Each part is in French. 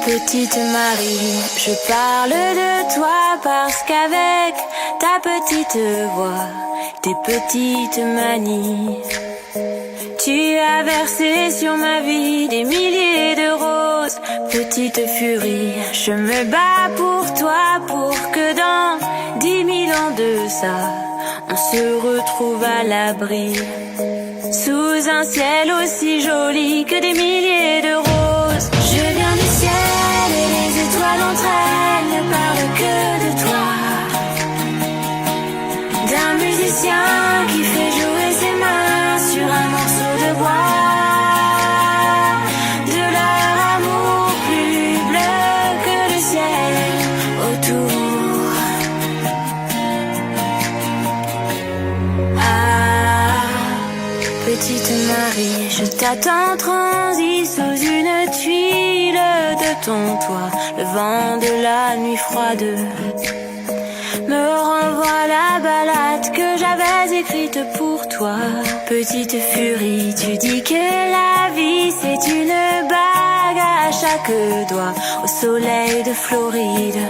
Petite Marie, je parle de toi parce qu'avec ta petite voix, tes petites manies, tu as versé sur ma vie des milliers de roses. Petite furie, je me bats pour toi, pour que dans 10 000 ans de ça, on se retrouve à l'abri, sous un ciel aussi joli que des milliers de roses. Je viens du ciel et les étoiles entre elles ne parlent que de toi, d'un musicien qui fait jouer ses mains sur un morceau de bois, de leur amour plus bleu que le ciel autour. Ah, petite Marie, je t'attends transie sous une tuile de ton toit. Le vent de la nuit froide me renvoie la ballade que j'avais écrite pour toi. Petite furie, tu dis que la vie c'est une bague à chaque doigt au soleil de Floride.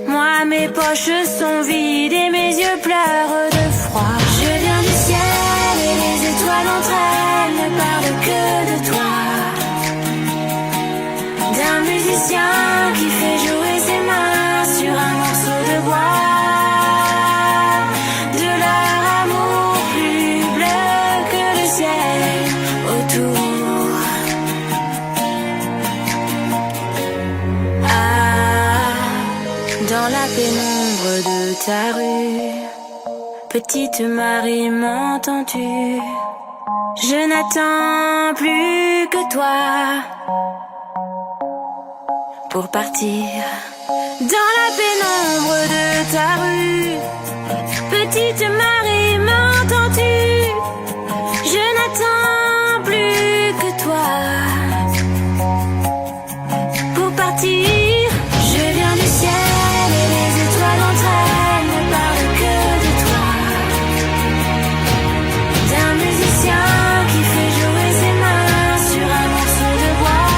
Moi mes poches sont vides et mes yeux pleurent de froid. Je viens du ciel et les étoiles entre elles ne parlent que de toi, d'un musicien qui fait jouer ses mains sur un morceau de bois, de leur amour plus bleu que le ciel autour. Ah, dans la pénombre de ta rue, petite Marie, m'entends-tu? Je n'attends plus que toi pour partir. Dans la pénombre de ta rue, petite Marie, m'entends-tu? Je n'attends plus que toi pour partir. Je viens du ciel et les étoiles entre elles ne parlent que de toi, d'un musicien qui fait jouer ses mains sur un morceau de bois,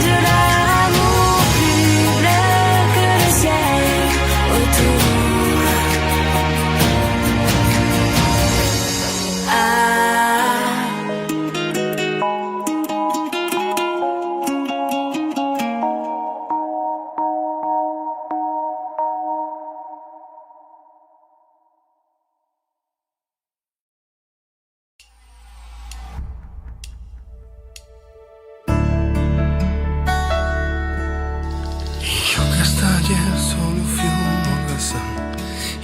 de leur amour plus bleu que le ciel autour.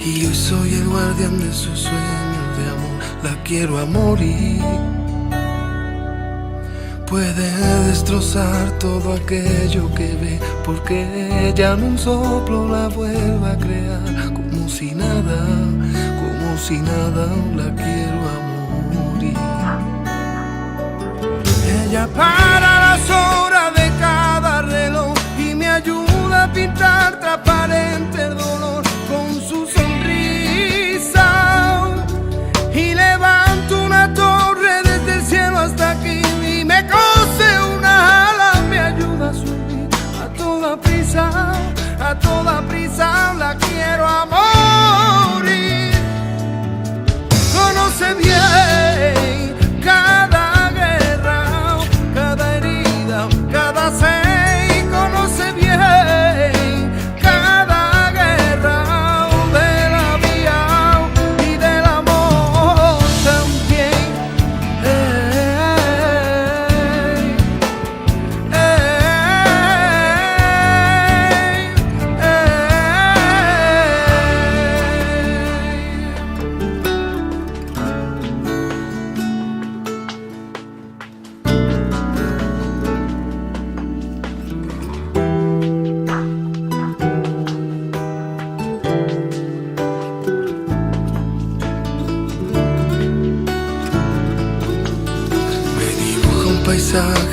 Y hoy soy el guardián de sus sueños de amor. La quiero a morir. Puede destrozar todo aquello que ve, porque ella en un soplo la vuelve a crear. Como si nada, la quiero a morir. Ella para las horas de cada reloj y me ayuda a pintar transparente el dolor con su sonrisa, y levanto una torre desde el cielo hasta aquí y me cose una ala, me ayuda a subir a toda prisa la quiero a morir. Conoce bien cada guerra, cada herida, cada sed, conoce bien cada guerra de la vida y del amor también.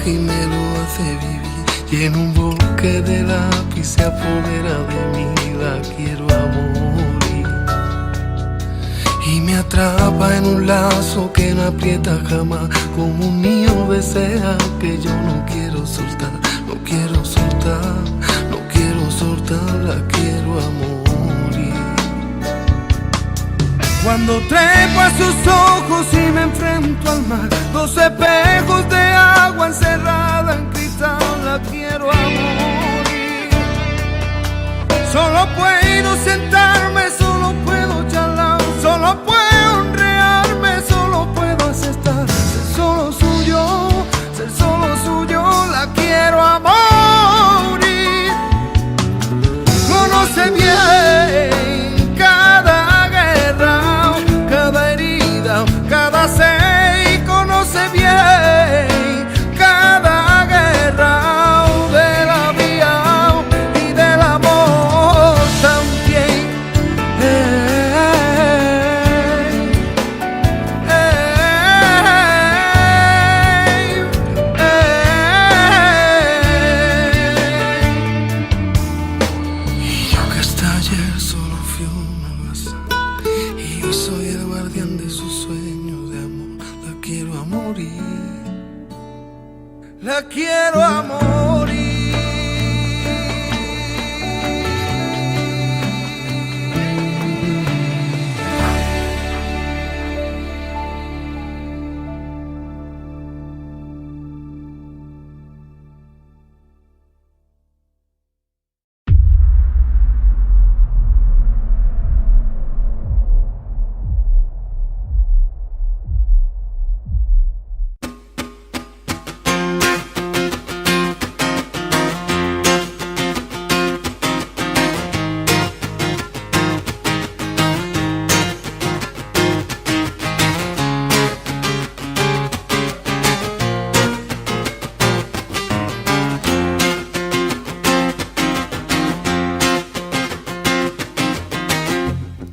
Y me lo hace vivir, y en un bosque de lápiz se apodera de mí. La quiero a morir, y y me atrapa en un lazo que no aprieta jamás. Como un niño desea que yo no quiero soltar, no quiero soltar, no quiero soltar, la quiero a morir. Cuando trepo a sus ojos y me enfrento al mar, 2 espejos de agua encerrada en cristal, la quiero a morir. Solo puedo sentarme, solo puedo charlar, solo puedo honrearme, solo puedo aceptar. Ser solo suyo, la quiero a morir. Conoce bien cada guerra, cada herida, cada sed. Conoce bien cada guerra de la vida y del amor también. Y yo que hasta ayer solo fui una masa, y yo soy el guardián de sus sueños de amor. La quiero a morir, la quiero a morir.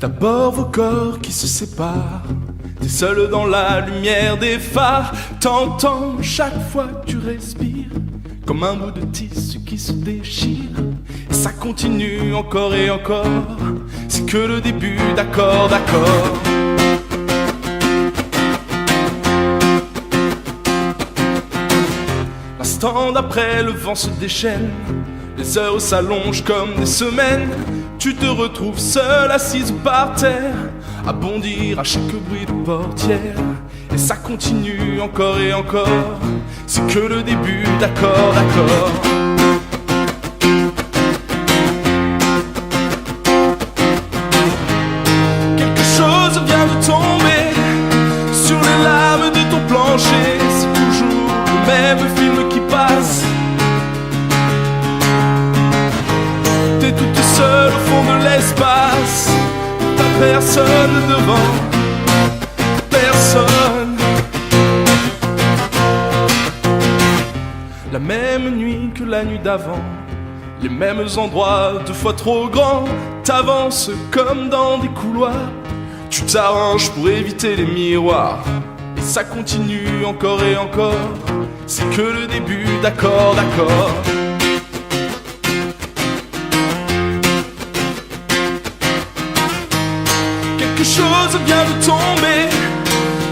D'abord vos corps qui se séparent, t'es seul dans la lumière des phares. T'entends chaque fois que tu respires, comme un bout de tissu qui se déchire. Et ça continue encore et encore, c'est que le début d'accord, d'accord. L'instant d'après, le vent se déchaîne, les heures s'allongent comme des semaines. Tu te retrouves seule, assise par terre, à bondir à chaque bruit de portière. Et ça continue encore et encore, c'est que le début d'accord, d'accord. Quelque chose vient de tomber sur les lames de ton plancher. C'est toujours le même film qui passe. T'es toute seule au fond de l'espace, t'as personne devant, personne. La même nuit que la nuit d'avant, les mêmes endroits 2 fois trop grands. T'avances comme dans des couloirs, tu t'arranges pour éviter les miroirs. Et ça continue encore et encore, c'est que le début d'accord, d'accord. Quelque chose vient de tomber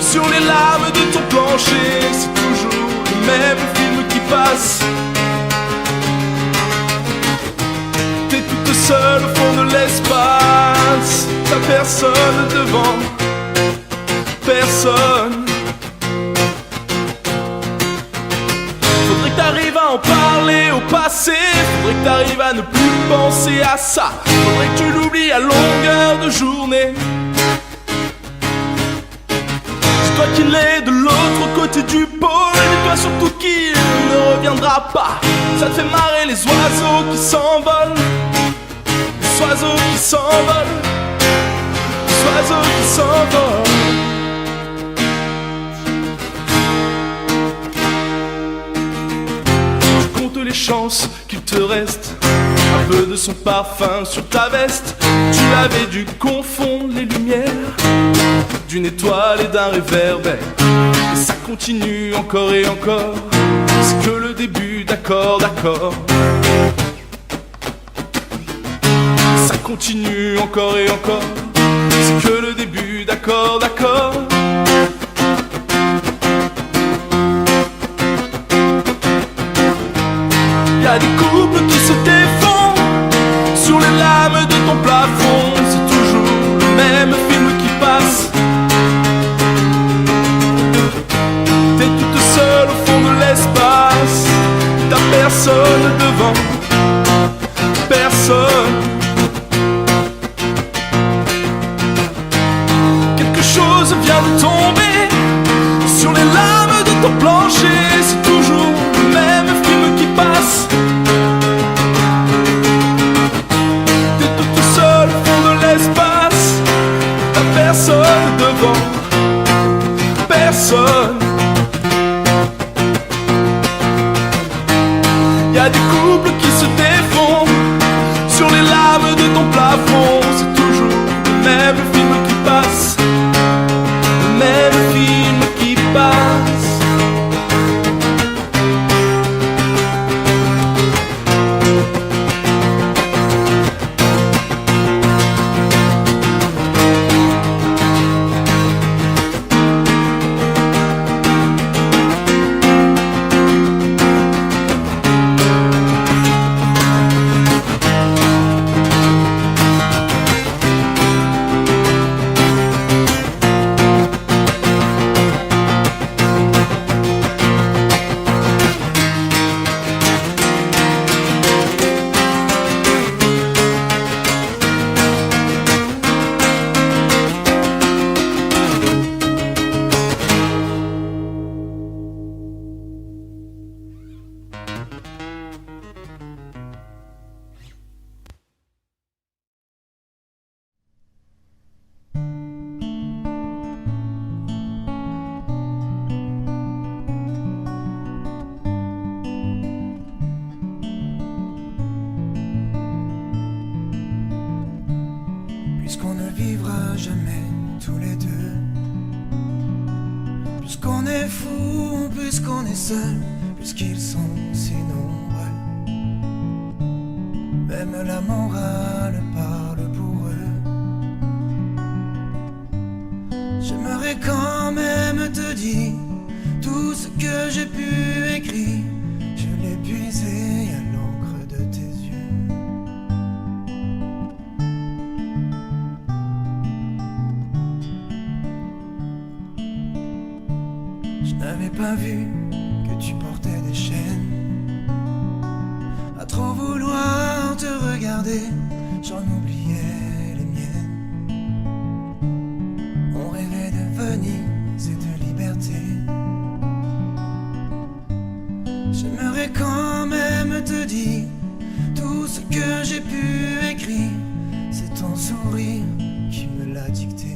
sur les lames de ton plancher. C'est toujours le même film qui passe. T'es toute seule au fond de l'espace, t'as personne devant, personne. Faudrait que t'arrives à en parler au passé, faudrait que t'arrives à ne plus penser à ça. Faudrait que tu l'oublies à longueur de journée. Toi qu'il est de l'autre côté du pôle, dis-toi surtout qu'il ne reviendra pas. Ça te fait marrer les oiseaux qui s'envolent, les oiseaux qui s'envolent, les oiseaux qui s'envolent. Tu comptes les chances qu'il te reste un peu de son parfum sur ta veste. Tu avais dû confondre les lumières d'une étoile et d'un réverbère. Et ça continue encore et encore, c'est que le début d'accord, d'accord. Ça continue encore et encore, c'est que le début, d'accord, d'accord. Y'a des couples qui se défont sur les lames de ton plafond. C'est toujours le même film qui passe. T'es toute seule au fond de l'espace. T'as personne devant, personne. Quelque chose vient de tomber sur les lames de ton plancher. C'est toujours le même film qui passe. T'es toute seule au fond de l'espace. T'as personne devant, personne. Y'a des couples qui se défont sur les lames de ton plafond. C'est toujours le même film qui passe, le même film qui passe. Puisqu'on ne vivra jamais tous les deux, puisqu'on est fou, puisqu'on est seul, puisqu'ils sont si nombreux, même la morale parle pour eux. J'aimerais quand même te dire tout ce que j'ai pu écrire. Je l'ai puisé à l'encre de tes yeux. Je n'avais pas vu que tu portais des chaînes. À trop vouloir te regarder, j'en oubliais les miennes. On rêvait de Venise et de liberté. J'aimerais quand même te dire tout ce que j'ai pu écrire. C'est ton sourire qui me l'a dicté.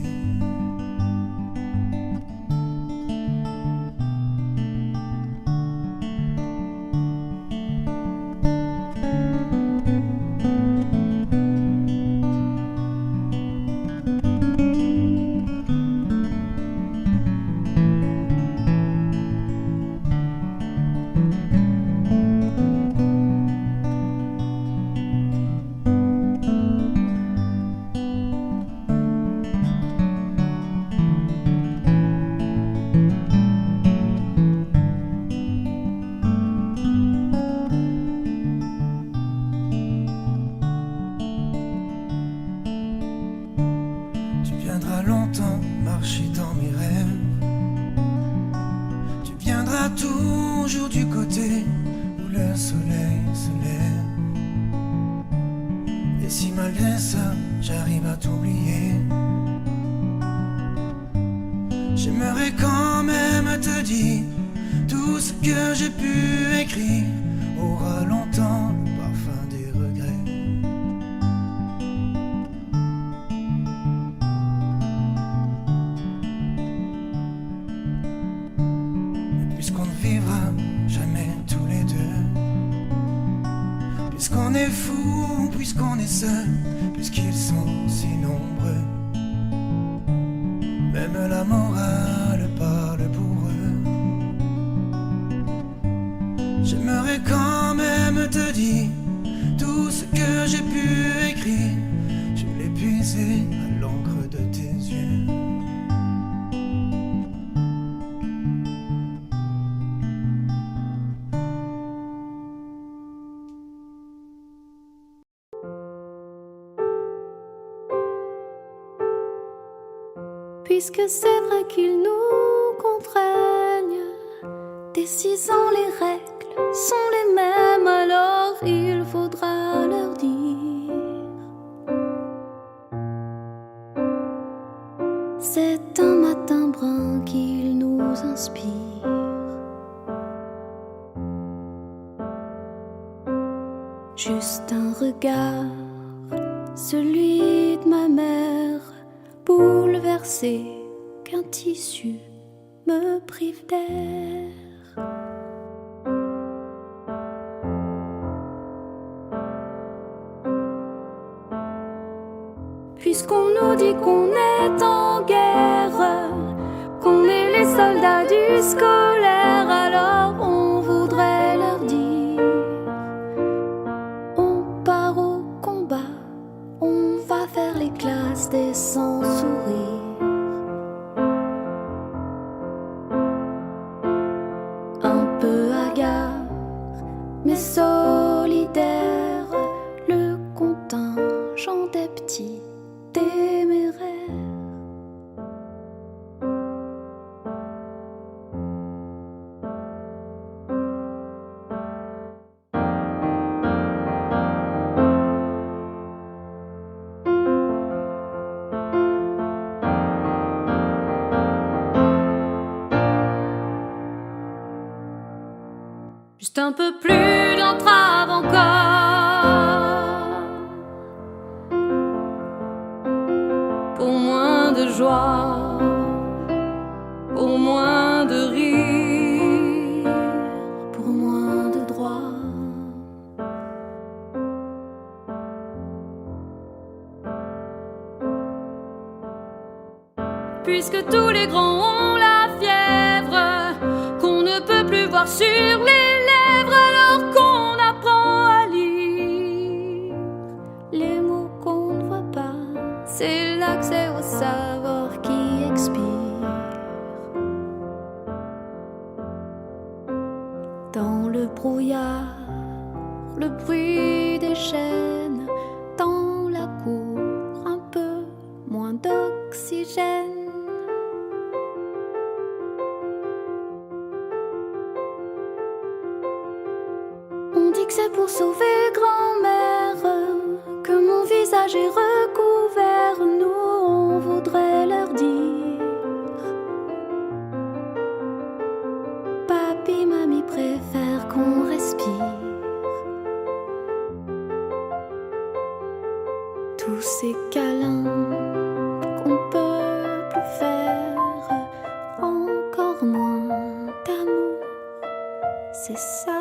Longtemps marcher dans mes rêves. Tu viendras toujours du côté où le soleil se lève. Et si malgré ça j'arrive à t'oublier, j'aimerais quand même te dire tout ce que j'ai pu écrire aura longtemps le parfum des regrets. Puisqu'on ne vivra jamais tous les deux, puisqu'on est fou, puisqu'on est seul, puisqu'ils sont si nombreux, même la morale parle pour eux. J'aimerais quand même te dire tout ce que j'ai pu écrire. Je l'ai puisé à l'encre de tes yeux. Puisque c'est vrai qu'ils nous contraignent, dès 6 ans les règles sont les mêmes, alors il faudra leur dire. C'est un matin brun qu'il nous inspire. Juste un regard, celui de ma mère, bouleversé qu'un tissu me prive d'air. Puisqu'on nous dit qu'on est en guerre, qu'on est les soldats du scolaire, alors on voudrait leur dire: on part au combat, on va faire les classes des sans-sourire. Un peu hagard, mais solidaire, le contingent des petits téméraires. Juste un peu plus d'entrave encore, pour moins de joie, pour moins de rire, pour moins de droit. Puisque tous les grands ont la fièvre, qu'on ne peut plus voir sur les lèvres, alors qu'on apprend à lire les mots qu'on ne voit pas. C'est l'accès au savoir qui expire. Dans le brouillard, le bruit des chaînes, dans la cour, un peu moins d'oxygène. On dit que c'est pour sauver grand-mère que mon visage est recouvert. Nous, on voudrait leur dire: papi, mamie préfèrent qu'on respire. Tous ces câlins qu'on peut plus faire, encore moins d'amour, c'est sanitaire.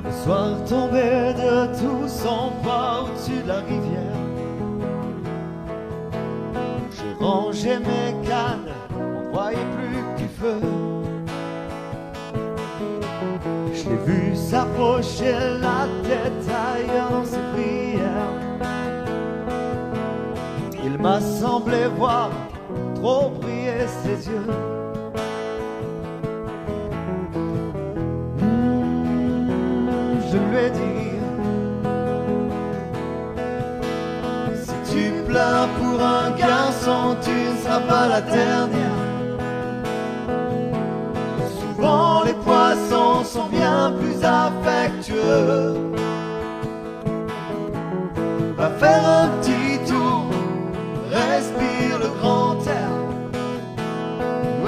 Le soir tombé de tous en bas au-dessus de la rivière, j'ai rangé mes cannes, on ne voyait plus que du feu. Je l'ai vu s'approcher la tête ailleurs dans ses prières. Il m'a semblé voir trop briller ses yeux. Je lui ai dit: si tu pleures pour un garçon, tu ne seras pas la dernière. Souvent les poissons sont bien plus affectueux. Va faire un petit tour, respire le grand air.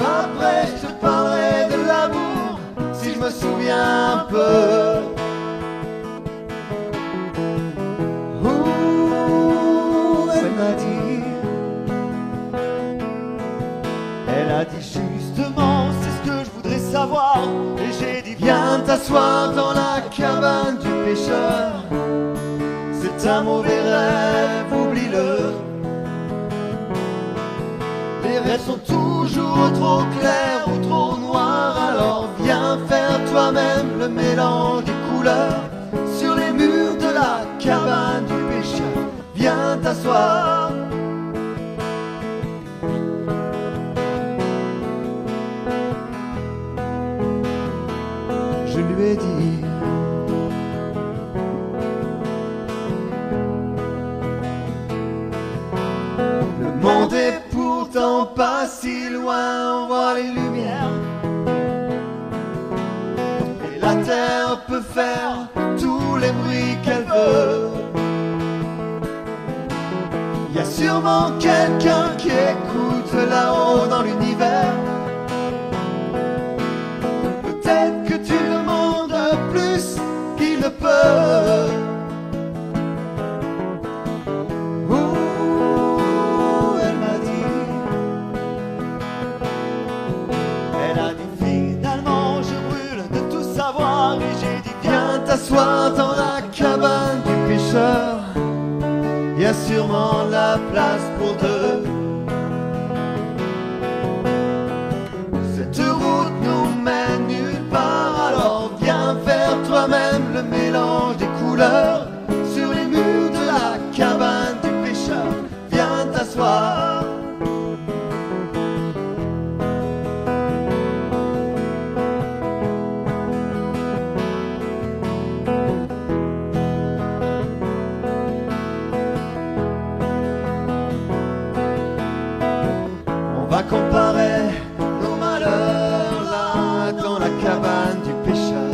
Après je te parlerai de l'amour, si je me souviens un peu. Elle a dit justement, c'est ce que je voudrais savoir. t'asseoir dans la cabane du pêcheur. C'est un mauvais rêve, oublie-le. Les rêves sont toujours trop clairs ou trop noirs. Alors viens faire toi-même le mélange des couleurs sur les murs de la cabane du pêcheur. Viens t'asseoir. Je lui ai dit: le monde est pourtant pas si loin, on voit les lumières. Et la terre peut faire tous les bruits qu'elle veut. Y a sûrement quelqu'un qui écoute là-haut dans l'univers. Peut-être que tu demandes plus qu'il ne peut. Elle m'a dit, finalement je brûle de tout savoir. Et j'ai dit, viens t'asseoir dans la cabane du pêcheur. Y a sûrement la place pour deux. Cette route nous mène nulle part. Alors viens faire toi-même le mélange des couleurs sur les murs de la cabane du pêcheur. Viens t'asseoir. On va comparer nos malheurs là dans la cabane du pêcheur.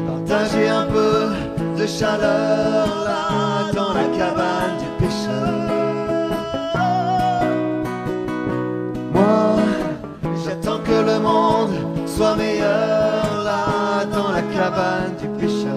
Partager un peu de chaleur là dans la cabane du pêcheur. Moi, j'attends que le monde soit meilleur là dans la cabane du pêcheur.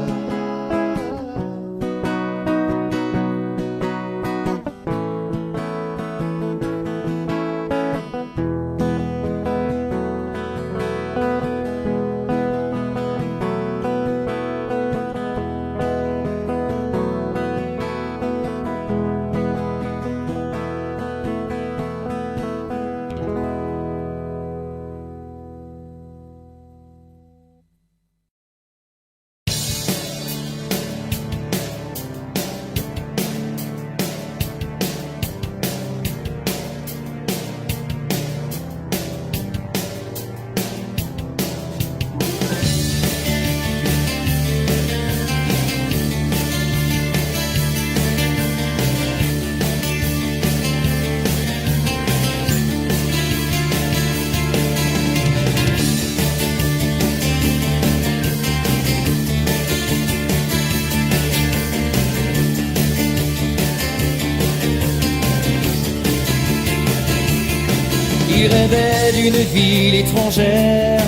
Il rêvait d'une ville étrangère,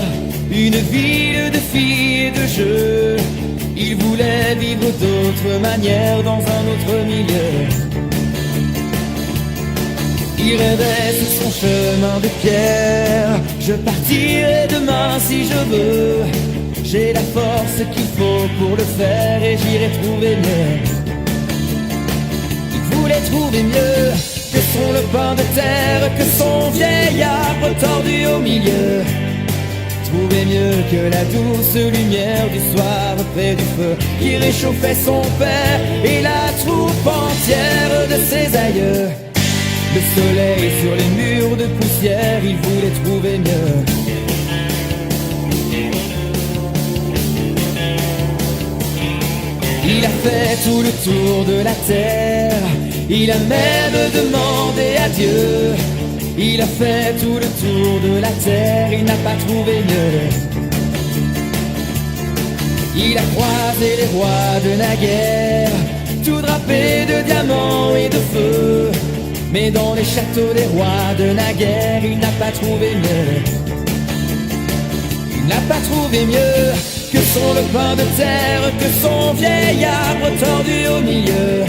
une ville de filles et de jeux. Il voulait vivre d'autres manières dans un autre milieu. Il rêvait sur son chemin de pierre. Je partirai demain si je veux. J'ai la force qu'il faut pour le faire et j'irai trouver mieux. Il voulait trouver mieux que son lopin de terre, que son vieil arbre tordu au milieu. Trouver mieux que la douce lumière du soir près du feu qui réchauffait son père et la troupe entière de ses aïeux. Le soleil sur les murs de poussière, il voulait trouver mieux. Il a fait tout le tour de la terre, il a même demandé à Dieu. Il a fait tout le tour de la terre, il n'a pas trouvé mieux. Il a croisé les rois de naguère, tout drapés de diamants et de feu. Mais dans les châteaux des rois de naguère, il n'a pas trouvé mieux. Il n'a pas trouvé mieux que son lopin de terre, que son vieil arbre tordu au milieu.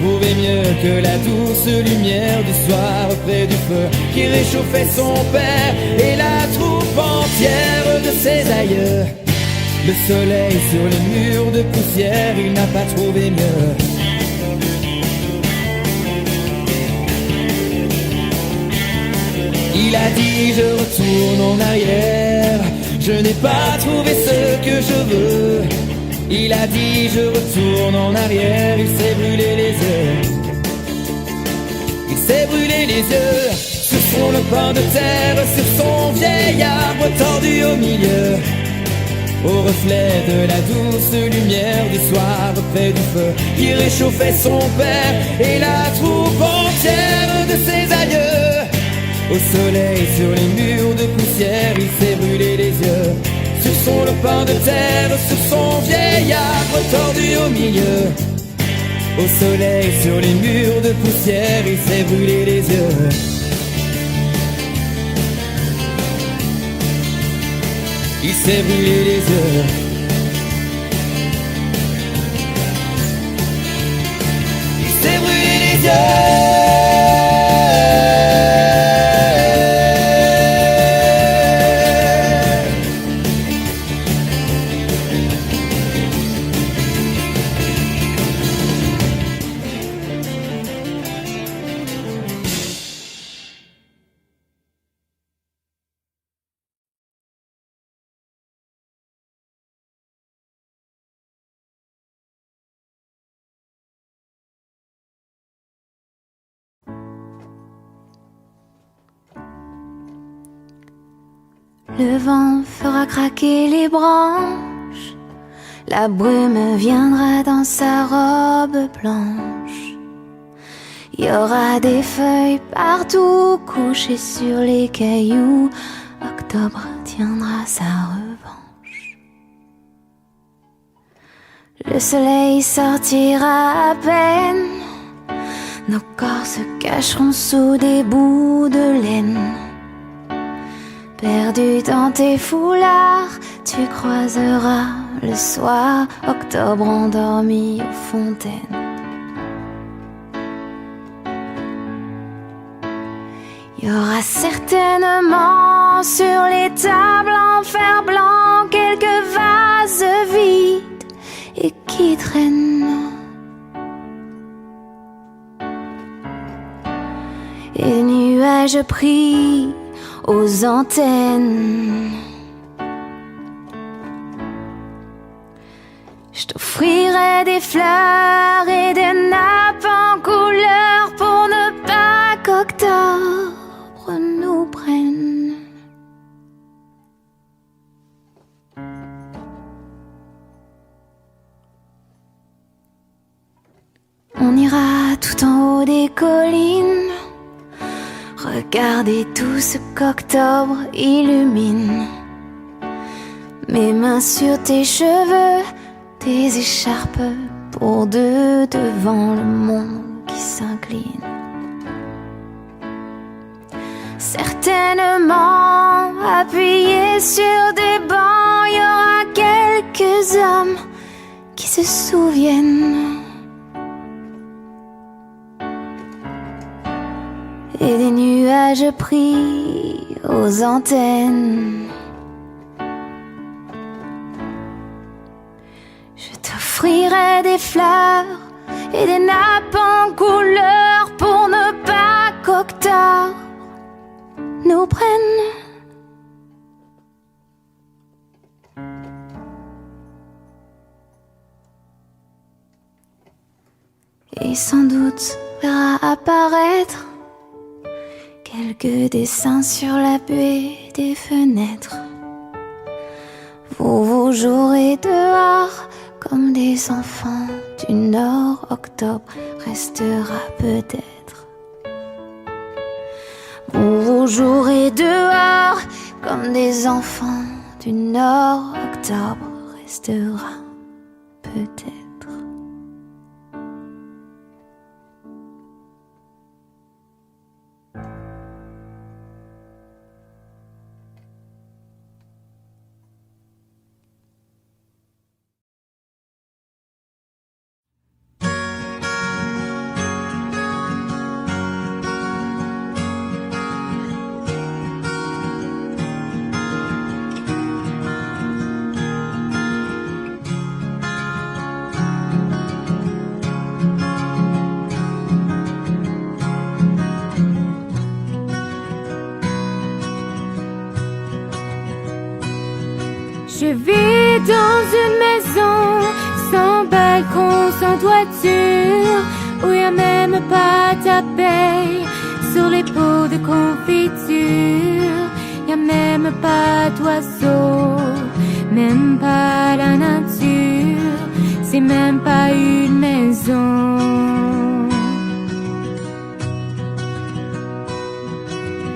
trouvait mieux que la douce lumière du soir près du feu qui réchauffait son père et la troupe entière de ses aïeux. Le soleil sur les murs de poussière, il n'a pas trouvé mieux. Il a dit je retourne en arrière, je n'ai pas trouvé ce que je veux. Il a dit je retourne en arrière, il s'est brûlé les yeux. Il s'est brûlé les yeux sur son lopin de terre, sur son vieil arbre tordu au milieu. Au reflet de la douce lumière du soir près du feu qui réchauffait son père et la troupe entière de ses aïeux. Au soleil sur les murs de poussière, il s'est brûlé les yeux. Sur son lopin de terre, sur son vieil arbre tordu au milieu. Au soleil sur les murs de poussière, il s'est brûlé les yeux. Il s'est brûlé les yeux. Il s'est brûlé les yeux. Le vent fera craquer les branches, la brume viendra dans sa robe blanche. Il y aura des feuilles partout couchées sur les cailloux. Octobre tiendra sa revanche. Le soleil sortira à peine, nos corps se cacheront sous des bouts de laine. Perdu dans tes foulards, tu croiseras le soir octobre endormi aux fontaines. Il y aura certainement sur les tables en fer blanc quelques vases vides et qui traînent. Et les nuages pris aux antennes. Je t'offrirai des fleurs et des nappes en couleur pour ne pas qu'octobre nous prenne. On ira tout en haut des collines, regardez tout ce qu'octobre illumine. Mes mains sur tes cheveux, tes écharpes pour deux devant le monde qui s'incline. Certainement appuyés sur des bancs, il y aura quelques hommes qui se souviennent. Et des nuages pris aux antennes. Je t'offrirai des fleurs et des nappes en couleur pour ne pas qu'octobre nous prenne. Et sans doute verra apparaître quelques dessins sur la buée des fenêtres. Vous jouerez dehors comme des enfants du Nord. Octobre restera peut-être. Vous jouerez dehors comme des enfants du Nord. Octobre restera peut-être. dans une maison sans balcon, sans toiture, où y a même pas ta paye sur les pots de confiture. Y a même pas d'oiseaux, même pas la nature, c'est même pas une maison.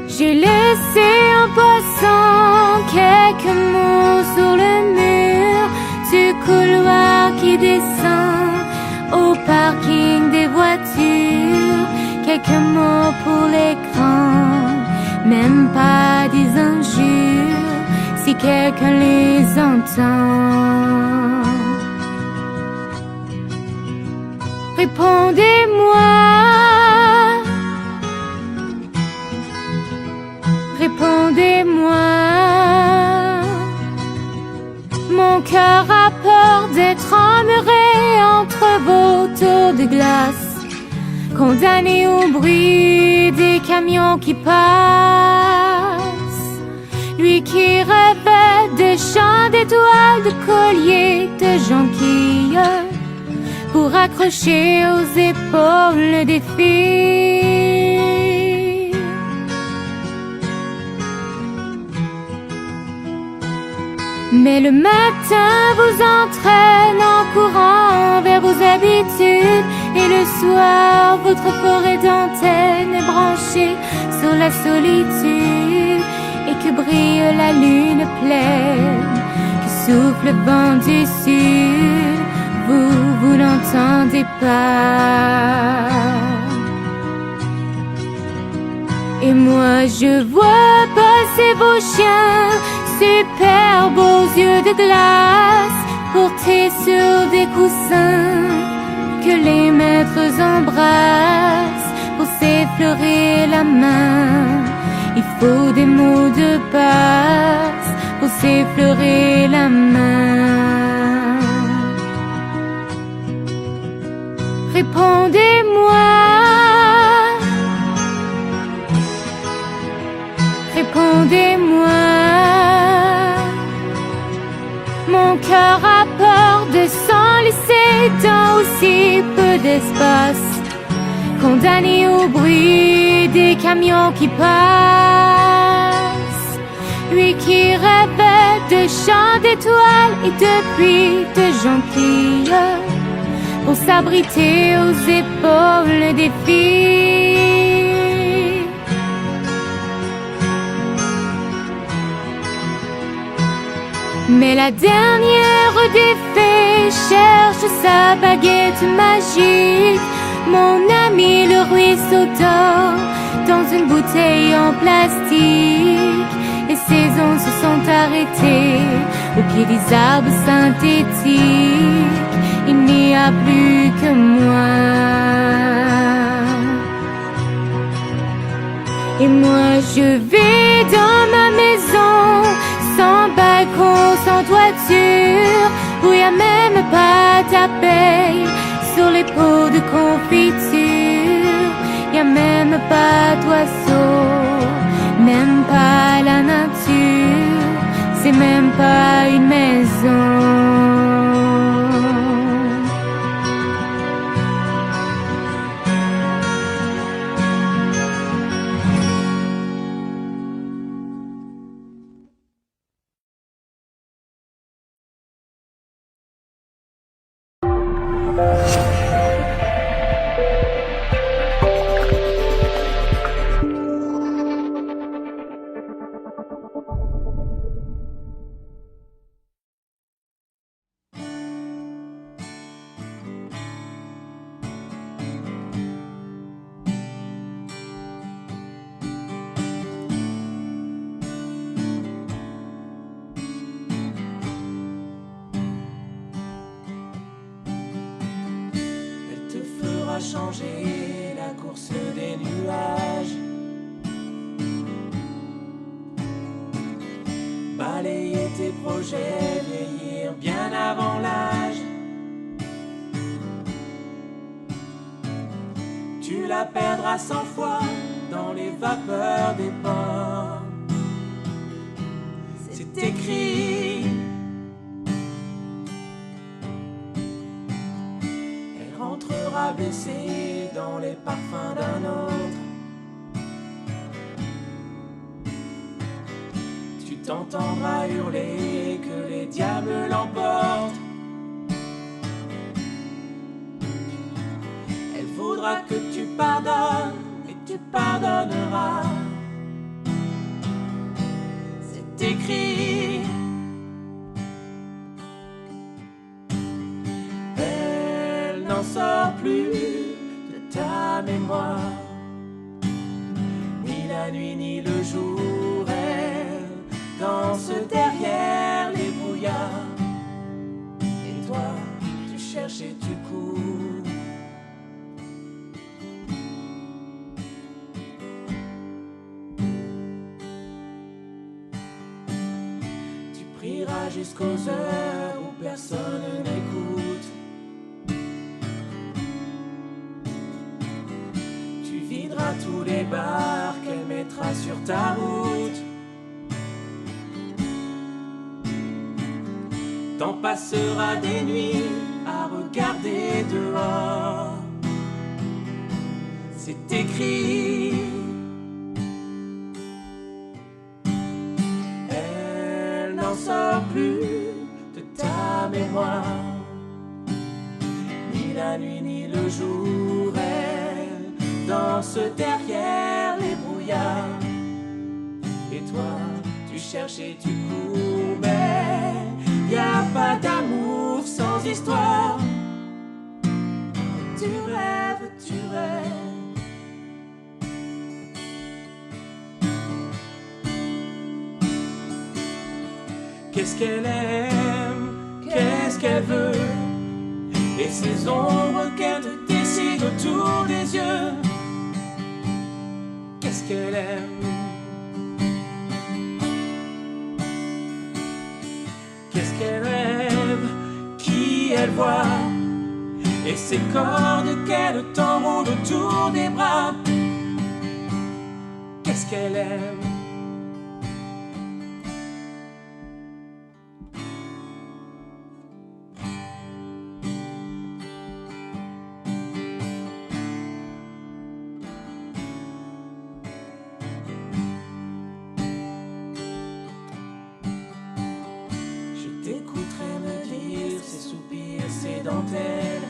J'ai laissé en passant quelques mots sur le mur du couloir qui descend au parking des voitures. Quelques mots pour l'écran, même pas des injures, si quelqu'un les entend. Répondez-moi, répondez-moi. Mon cœur a peur d'être emmuré entre vos tours de glace, condamné au bruit des camions qui passent. Lui qui rêvait de chants d'étoiles, de colliers, de jonquilles, pour accrocher aux épaules des filles. Mais le matin vous entraîne en courant vers vos habitudes, et le soir votre forêt d'antenne est branchée sur la solitude, et que brille la lune pleine, que souffle le vent du sud. Vous n'entendez pas. Et moi je vois passer vos chiens, super beaux yeux de glace, portés sur des coussins que les maîtres embrassent. Pour s'effleurer la main, il faut des mots de passe. Pour s'effleurer la main, répondez-moi, répondez-moi. Mon cœur a peur de s'enlisser dans aussi peu d'espace, condamné au bruit des camions qui passent. Lui qui rêvait de chants d'étoiles et de pluie, de jonquilles, pour s'abriter aux épaules des filles. Mais la dernière des fées cherche sa baguette magique. Mon ami le ruisseau d'or dans une bouteille en plastique. Les saisons se sont arrêtées au pied des arbres synthétiques. Il n'y a plus que moi. Et moi je vais dans ma maison, sans balcon, sans toiture, où y a même pas ta paye sur les pots de confiture. Y a même pas d'oiseaux, même pas la nature, c'est même pas une maison. Changer la course des nuages, balayer tes projets, vieillir bien avant l'âge. Tu la perdras 100 fois dans les vapeurs des ports. C'est écrit bras baissés dans les parfums d'un autre. Tu t'entendras hurler que les diables l'emportent. Elle voudra que tu pardonnes et tu pardonneras. C'est écrit. Elle n'en sort plus de ta mémoire, ni la nuit ni le jour. Elle danse derrière les brouillards. Et toi, tu cherches et tu cours. Tu prieras jusqu'aux heures où personne n'écoute. Tu videras tous les bars qu'elle mettra sur ta route. T'en passeras des nuits à regarder dehors. C'est écrit. Elle n'en sort plus de ta mémoire, ni la nuit ni le jour. Elle danse derrière les brouillards. Et toi, tu cherches et tu cours, mais y a pas d'amour sans histoire. Tu rêves, tu rêves. Qu'est-ce qu'elle aime, qu'est-ce qu'elle veut, et ces ombres qu'elle dessine autour des yeux. Qu'est-ce qu'elle aime? Qu'est-ce qu'elle rêve, qui elle voit, et ces cordes qu'elle t'enroule autour des bras. Qu'est-ce qu'elle aime? Dentelle,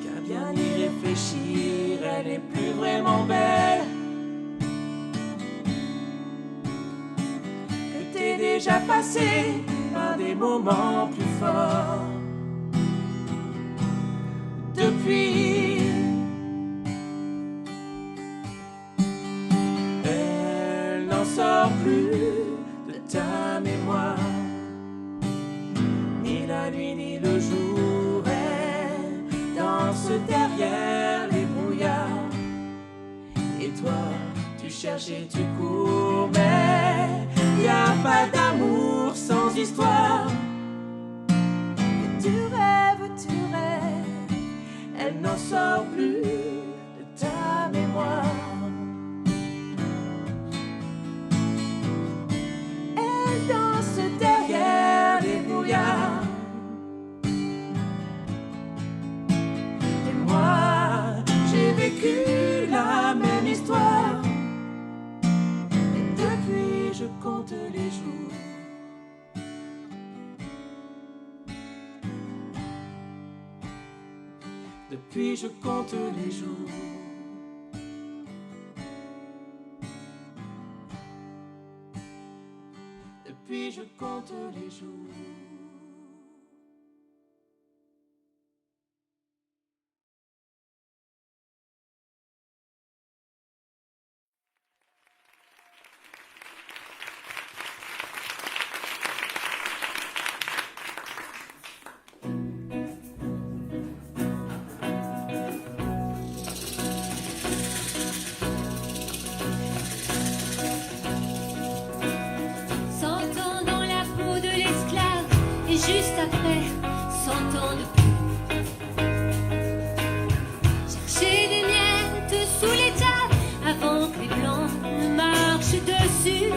car bien y réfléchir, elle est plus vraiment belle. Que t'es déjà passé par des moments plus forts. Depuis, elle n'en sort plus de ta mémoire. Ni la nuit ni le jour, elle danse derrière les brouillards. Et toi, tu cherches et tu cours, mais y a pas d'amour sans histoire. Et tu rêves, elle n'en sort plus de ta mémoire. Elle danse derrière les brouillards. Vécu la même histoire, et depuis je compte les jours. Depuis je compte les jours. Depuis je compte les jours. Juste après, 100 ans de plus. Chercher des miettes sous les tables avant que les blancs ne marchent dessus.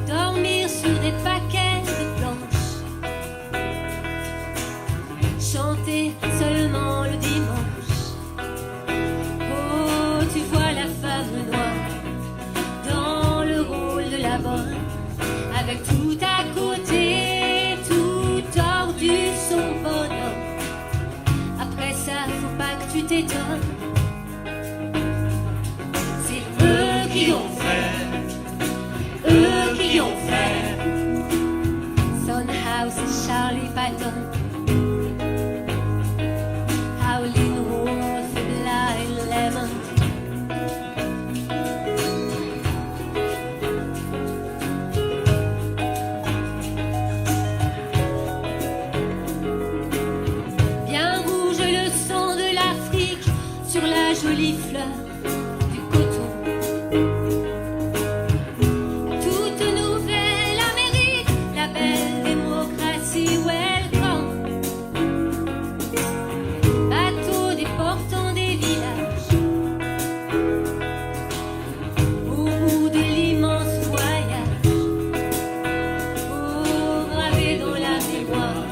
Dormir sur des paquets de planches tout à côté, tout tordu son bonhomme. Après ça, faut pas que tu t'étonnes. C'est eux qui ont fait, eux qui ont fait. Son House et Charlie Patton. Howlin' Wolf et Blind Lemon. Bien rouge le sang de l'Afrique sur la jolie fleur du coton. Toute nouvelle Amérique, la belle démocratie, welcome. Bateau déportant des villages au bout de l'immense voyage. Oh, gravé dans la mémoire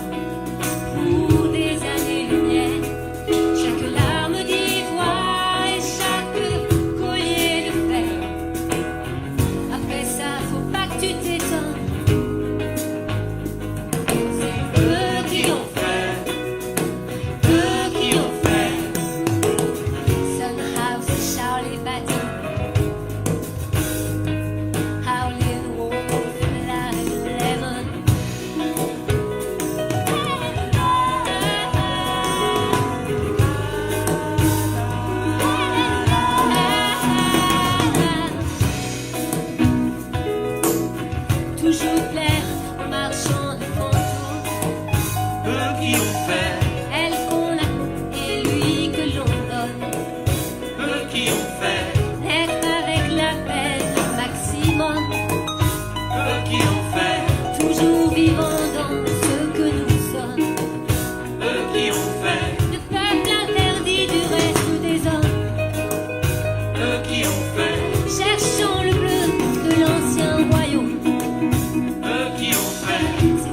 pour des années-lumière, chaque larme d'ivoire et chaque collier de fer. Après ça, faut pas que tu t'étonnes. C'est eux qui ont fait, eux qui ont fait. Son House et Charlie Patton. Howlin' Wolf et Blind Lemon. Toujours plaire aux marchands de fantômes. Eux qui ont fait, Elle qu'on a et lui que l'on donne. eux qui ont fait, Être avec la peine maximum. eux qui ont fait, Toujours vivant dans ce que nous sommes. eux qui ont fait, Le peuple interdit du reste des hommes. eux qui ont fait, Cherchons le bleu de l'ancien royaume. eux qui ont fait, C'est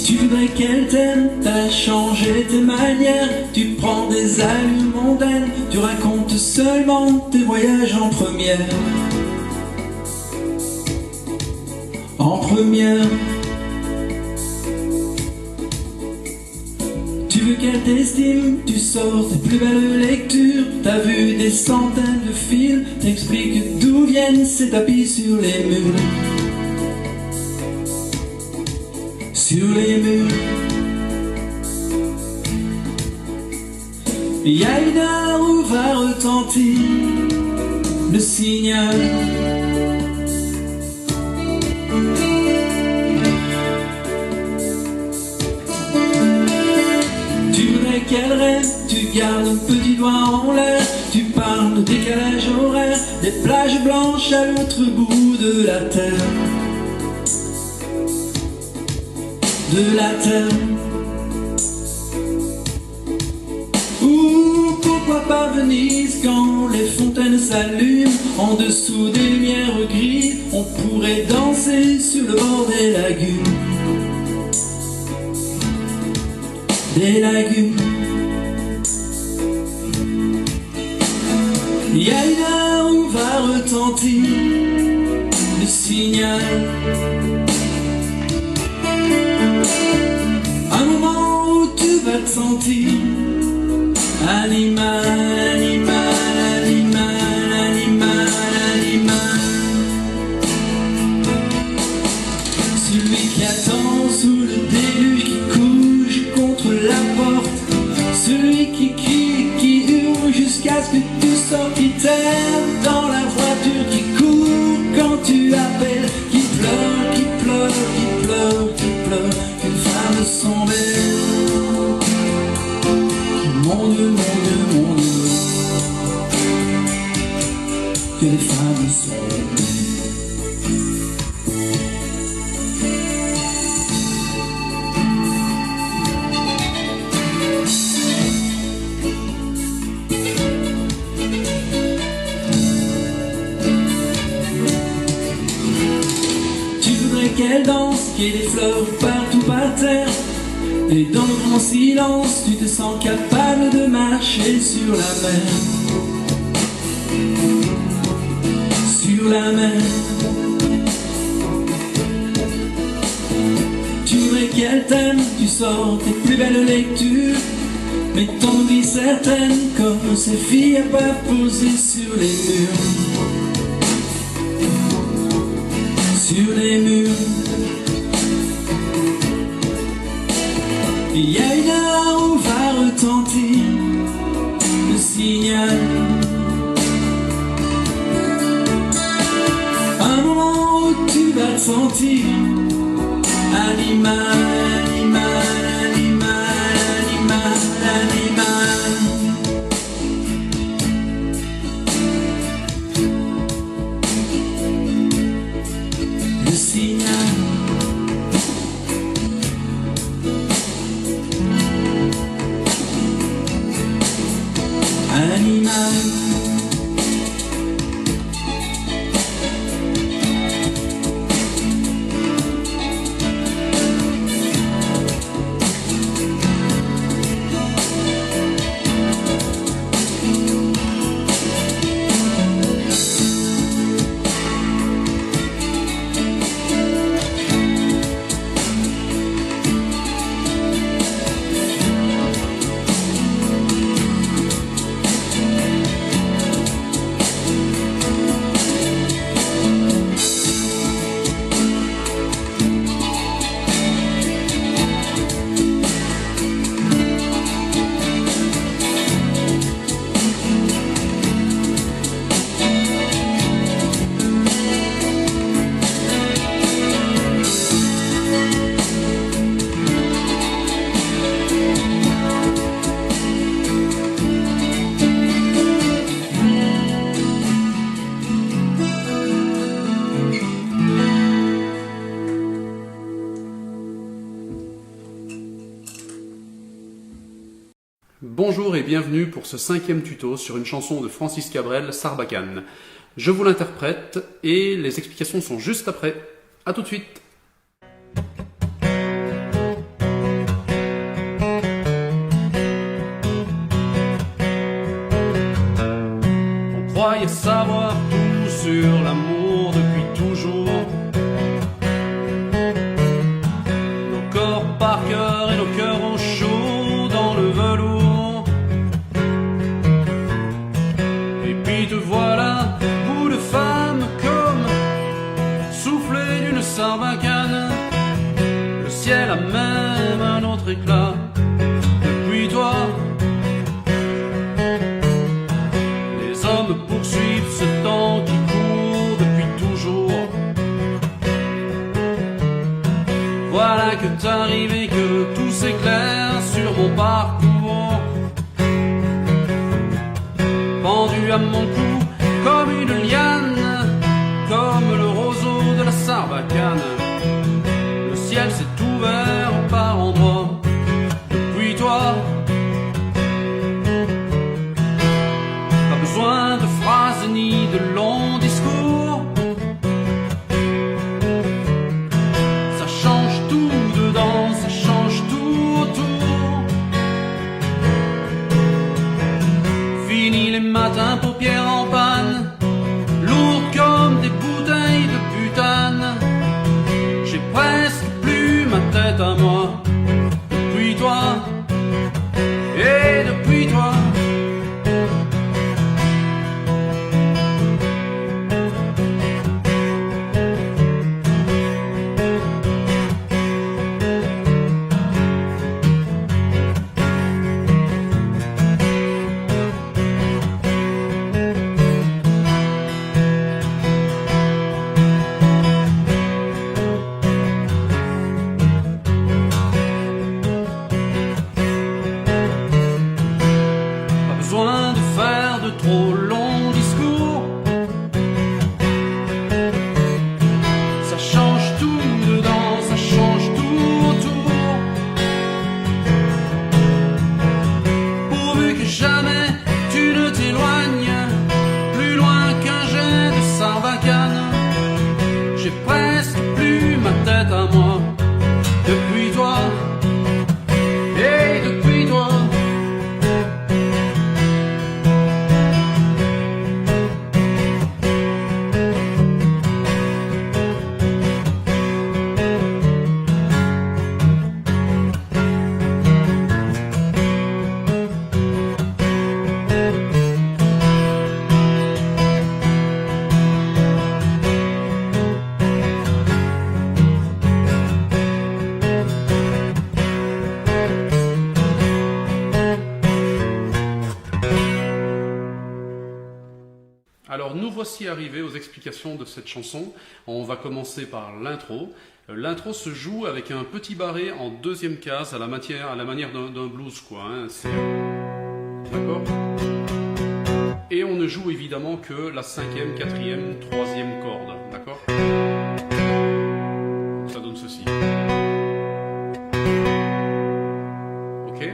Tu voudrais qu'elle t'aime, t'as changé tes manières, tu prends des allures mondaines, tu racontes seulement tes voyages en première. En première. Tu veux qu'elle t'estime, tu sors tes plus belles lectures, t'as vu des centaines de films, t'expliques d'où viennent ces tapis sur les murs. Sur les murs. Il y a une heure où va retentir le signal. Tu voudrais qu'elle rêve, tu gardes un petit doigt en l'air, tu parles de décalage horaire, des plages blanches à l'autre bout de la terre. De la terre. Ou pourquoi pas Venise quand les fontaines s'allument, en dessous des lumières grises, on pourrait danser sur le bord des lagunes. Des lagunes. Il y a une heure où va retentir le signal. Un moment où tu vas te sentir animal, animal, animal, animal, animal. Celui qui attend sous le déluge, qui couche contre la porte, celui qui crie, qui hurle jusqu'à ce que tu sortes, qui t'aime dans la voiture, qui court quand tu appelles, qui pleure, qui pleure, qui pleure, qui pleure. Une femme sont belles. Mon Dieu, mon Dieu, mon Dieu, que les femmes sont belles. Tu voudrais qu'elle danse, qu'il y ait des fleurs partout par terre, et dans le grand silence, tu te sens capable de marcher sur la mer. Sur la mer. Tu voudrais qu'elle t'aime, tu sors tes plus belles lectures, mais t'en oublies certaines, comme ces filles à pas poser sur les murs. Sur les murs. Il y a une heure où va retentir le signal. Un moment où tu vas te sentir animal, animal, animal, animal, animal. Le signal. Animal. Bonjour et bienvenue pour ce 5e tuto sur une chanson de Francis Cabrel, Sarbacane. Je vous l'interprète et les explications sont juste après. A tout de suite. par cœur et nos cœurs au chaud dans le velours. Et puis te voilà, bout de femme comme soufflé d'une sarbacane. Le ciel a même un autre éclat depuis toi. Les hommes poursuivent ce temps qui court depuis toujours. Voilà que t'arrives et que tout s'éclaire sur mon parcours. Pendu à mon cou comme une liane, comme le roseau de la sarbacane. Le ciel s'est ouvert par endroits depuis toi. Pas besoin de phrases ni de longs discours. Ça change tout dedans, ça change tout autour. Fini les matins, paupières en panne, lourds comme des bouteilles de butane. J'ai presque plus ma tête à moi depuis toi et depuis toi. Trop long discours. Ça change tout dedans, ça change tout autour. Pourvu que jamais tu ne t'éloignes plus loin qu'un jet de sarbacane. J'ai presque plus ma tête à moi depuis toi et depuis toi. Alors nous voici arrivés aux explications de cette chanson. On va commencer par l'intro. L'intro se joue avec un petit barré en deuxième case à la manière d'un blues, quoi. Hein. D'accord ? Et on ne joue évidemment que la 5e, 4e, 3e corde. D'accord ? Ça donne ceci. Ok ?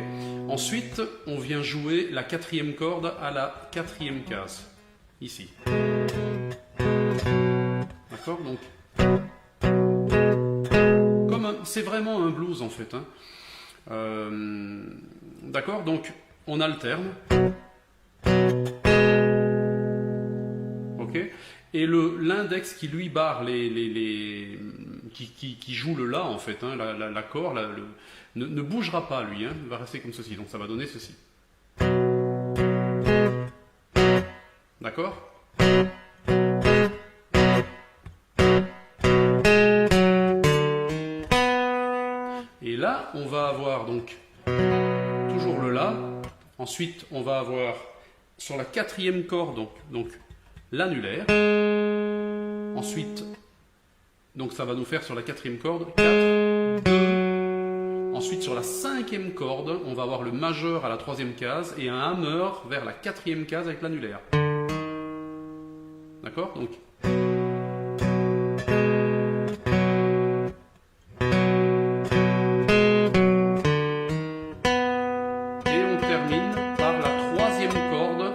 Ensuite, on vient jouer la 4e corde à la 4e case. Ici. D'accord ? Donc, c'est vraiment un blues en fait. Hein. D'accord ? Donc, on alterne. Ok ? Et l'index qui lui barre qui joue le La en fait, hein, l'accord, ne bougera pas lui, hein, il va rester comme ceci. Donc ça va donner ceci. D'accord ? Et là, on va avoir donc toujours le La. Ensuite, on va avoir sur la 4e corde donc l'annulaire. Ensuite, donc ça va nous faire sur la 4e corde 4, 2. Ensuite, sur la 5e corde, on va avoir le majeur à la 3e case et un hammer vers la 4e case avec l'annulaire. D'accord ? Donc. Et on termine par la 3e corde,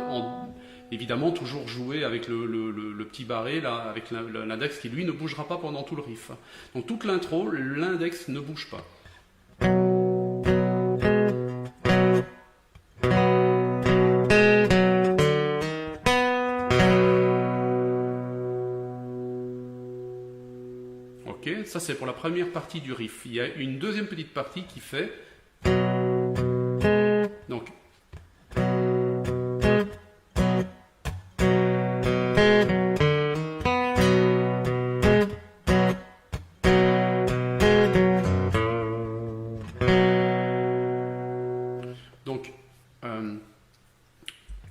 évidemment toujours joué avec le petit barré, là, avec l'index qui lui ne bougera pas pendant tout le riff. Donc toute l'intro, l'index ne bouge pas. Ça Ça, c'est pour la première partie du riff. Il y a une deuxième petite partie qui fait... Donc...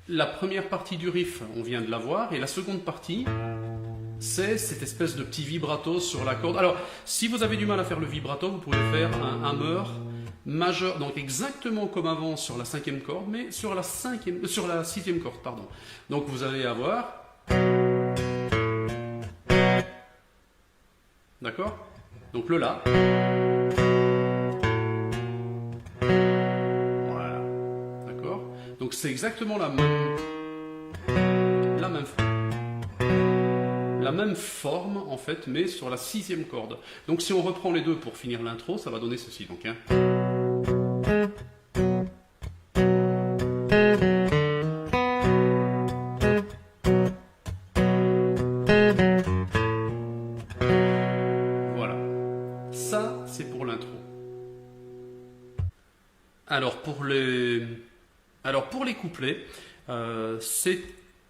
la première partie du riff, on vient de la voir, et la seconde partie, c'est cette espèce de petit vibrato sur la corde. Alors, si vous avez du mal à faire le vibrato, vous pouvez faire un hammer majeur, donc exactement comme avant sur la cinquième corde, mais sur la sixième corde, pardon. Donc vous allez avoir, d'accord? Donc le La. Voilà, d'accord? Donc c'est exactement la même forme en fait, mais sur la sixième corde. Donc si on reprend les deux pour finir l'intro, ça va donner ceci. Donc, hein. Voilà. Ça, c'est pour l'intro. Alors pour les couplets,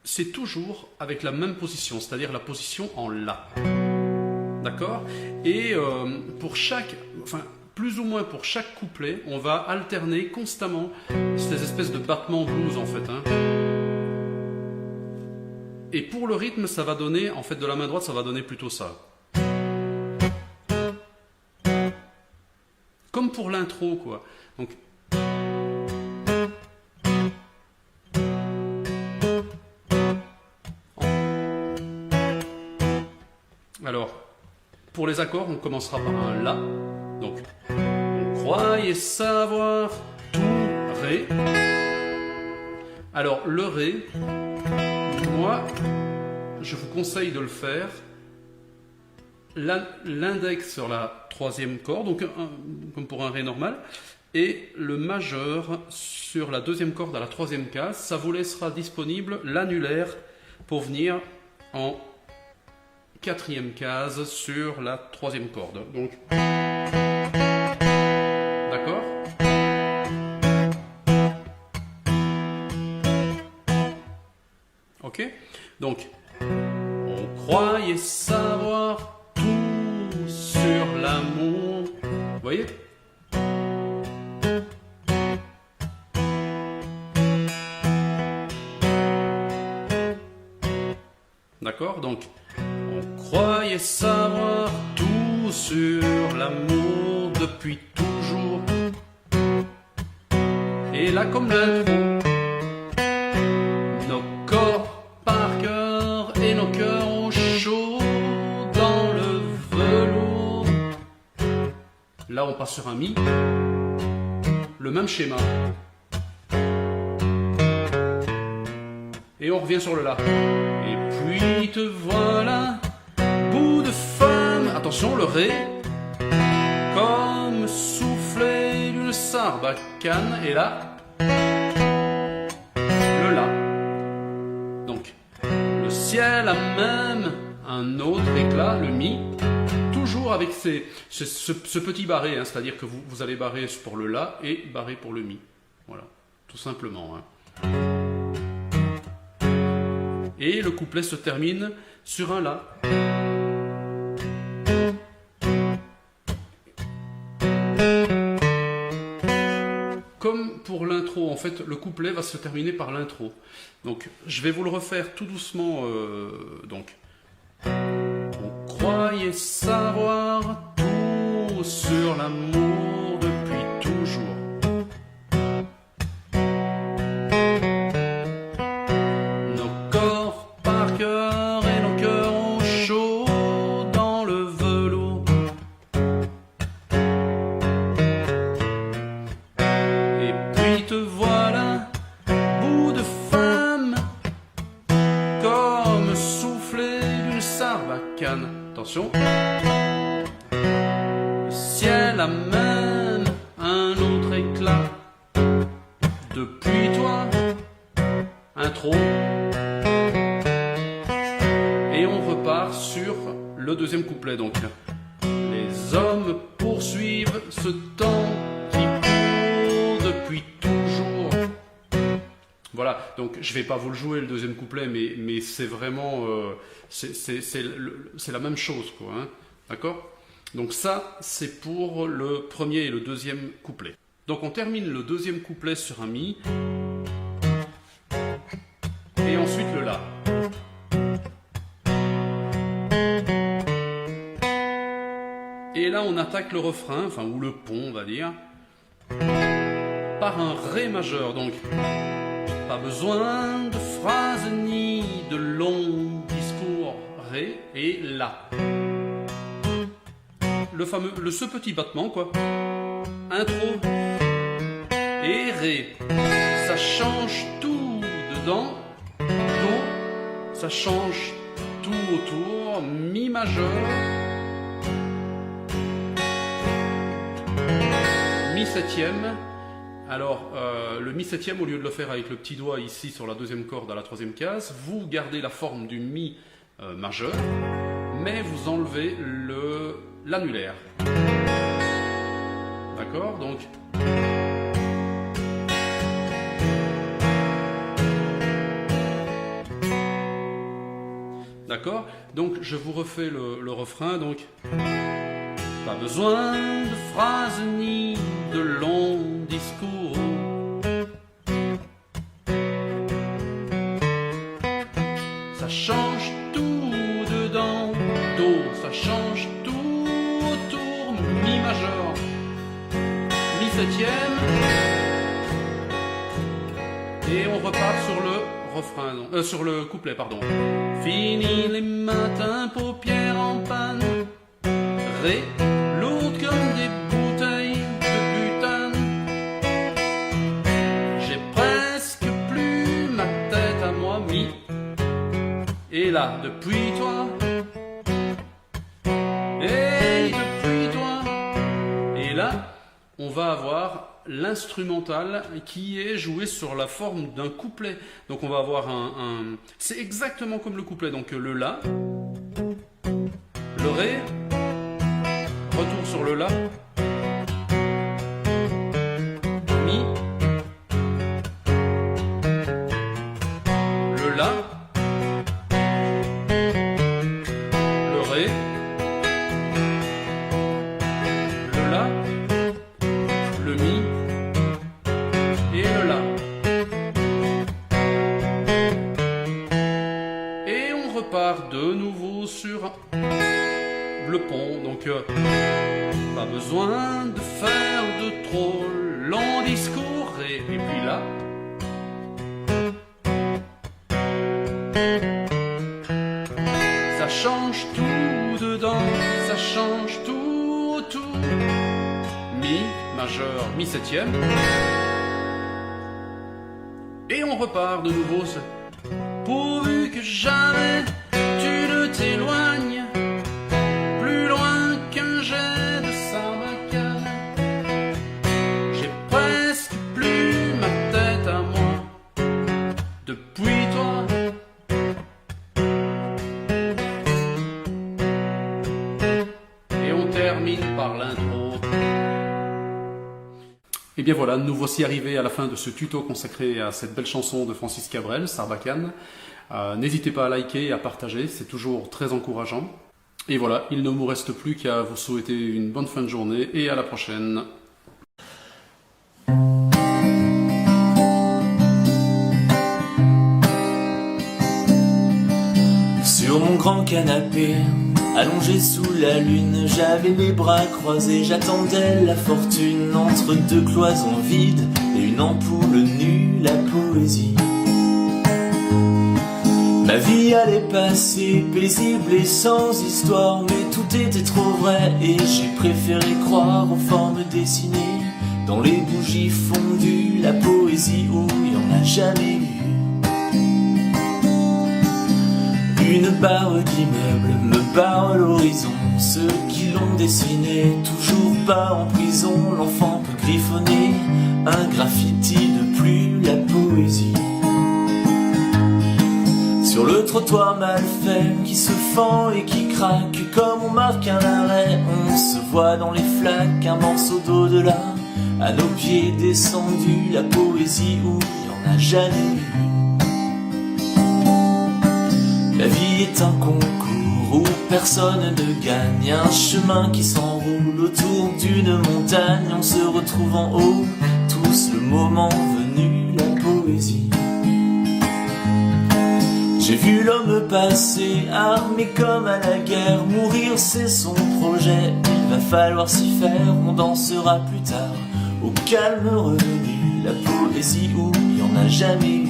c'est toujours avec la même position, c'est-à-dire la position en La. D'accord? Et plus ou moins pour chaque couplet, on va alterner constamment ces espèces de battements blues en fait. Hein. Et pour le rythme, ça va donner, en fait de la main droite, ça va donner plutôt ça. Comme pour l'intro, quoi. Donc, alors, pour les accords, on commencera par un La. Donc, on croyait savoir tout Ré. Alors, le Ré, moi, je vous conseille de le faire l'index sur la troisième corde, donc comme pour un Ré normal, et le majeur sur la deuxième corde à la troisième case. Ça vous laissera disponible l'annulaire pour venir en quatrième case sur la troisième corde. Donc, d'accord? Ok? Donc, on croyait savoir tout sur l'amour. Vous voyez? D'accord? Donc, on croyait savoir tout sur l'amour depuis toujours. Et là, comme l'intro, nos corps par cœur et nos cœurs au chaud dans le velours. Là, on passe sur un Mi. Le même schéma. Et on revient sur le La. Et puis te voilà, bout de femme. Attention, le Ré. Comme soufflé d'une sarbacane. Et là, le La. Donc, le ciel a même un autre éclat, le Mi. Toujours avec ce petit barré, hein, c'est-à-dire que vous allez barrer pour le La et barrer pour le Mi. Voilà, tout simplement. Hein. Et le couplet se termine sur un La. Comme pour l'intro, en fait, le couplet va se terminer par l'intro. Donc, je vais vous le refaire tout doucement. Donc, on croyait savoir tout sur l'amour depuis toujours. Attention. Le ciel a même un autre éclat. Depuis toi, intro. Et on repart sur le deuxième couplet. Donc, les puis toujours. Voilà, donc je vais pas vous le jouer le deuxième couplet, mais c'est vraiment, c'est la même chose, quoi. Hein, d'accord? Donc ça, c'est pour le premier et le deuxième couplet. Donc on termine le deuxième couplet sur un mi, et ensuite le la. Et là, on attaque le refrain, enfin, ou le pont, on va dire, par un ré majeur. Donc, pas besoin de phrases ni de longs discours, ré et la. Ce petit battement, quoi. Intro et ré. Ça change tout dedans. Do, ça change tout autour. Mi majeur. Mi septième. Alors, le mi septième, au lieu de le faire avec le petit doigt ici sur la deuxième corde à la troisième case, vous gardez la forme du mi majeur, mais vous enlevez l'annulaire. D'accord? Donc, d'accord? Donc, je vous refais le refrain. Donc, pas besoin de phrases ni de longs discours. Ça change tout dedans. Do, ça change tout autour. Mi majeur. Mi septième. Et on repart sur le refrain, sur le couplet, pardon. Fini les matins, paupières en panne. Ré, lourdes comme des bouteilles de butane. J'ai presque plus ma tête à moi, mi. Et là, depuis toi. Et depuis toi. Et là, on va avoir l'instrumental qui est joué sur la forme d'un couplet. Donc on va avoir c'est exactement comme le couplet. Donc le la, le ré, retour sur le la, mi, le la, le ré, le la, le mi et le la. Et on repart de nouveau sur le pont. Donc pas besoin de faire de trop longs discours. Et puis là, ça change tout dedans, ça change tout autour. Mi majeur, mi septième. Et on repart de nouveau. Pourvu que jamais tu ne t'éloignes plus loin qu'un jet de Sarbacane. J'ai presque plus ma tête à moi depuis toi. Et on termine par l'intro. Et bien voilà, nous voici arrivés à la fin de ce tuto consacré à cette belle chanson de Francis Cabrel, Sarbacane. N'hésitez pas à liker et à partager, c'est toujours très encourageant. Et voilà, il ne me reste plus qu'à vous souhaiter une bonne fin de journée et à la prochaine. Sur mon grand canapé, allongé sous la lune, j'avais les bras croisés, j'attendais la fortune entre deux cloisons vides et une ampoule nue, la poésie. Ma vie allait passer paisible et sans histoire, mais tout était trop vrai et j'ai préféré croire aux formes dessinées dans les bougies fondues, la poésie où il n'y en a jamais eu. Une barre d'immeuble me barre l'horizon, ceux qui l'ont dessiné, toujours pas en prison, l'enfant peut griffonner un graffiti de plus, la poésie. Sur le trottoir mal fait, qui se fend et qui craque, comme on marque un arrêt, on se voit dans les flaques, un morceau d'au-delà, à nos pieds descendus, la poésie où il n'y en a jamais eu. La vie est un concours où personne ne gagne, un chemin qui s'enroule autour d'une montagne. On se retrouve en haut, tous le moment venu, la poésie. J'ai vu l'homme passer, armé comme à la guerre. Mourir c'est son projet, il va falloir s'y faire. On dansera plus tard, au calme revenu, la poésie où il n'y en a jamais eu.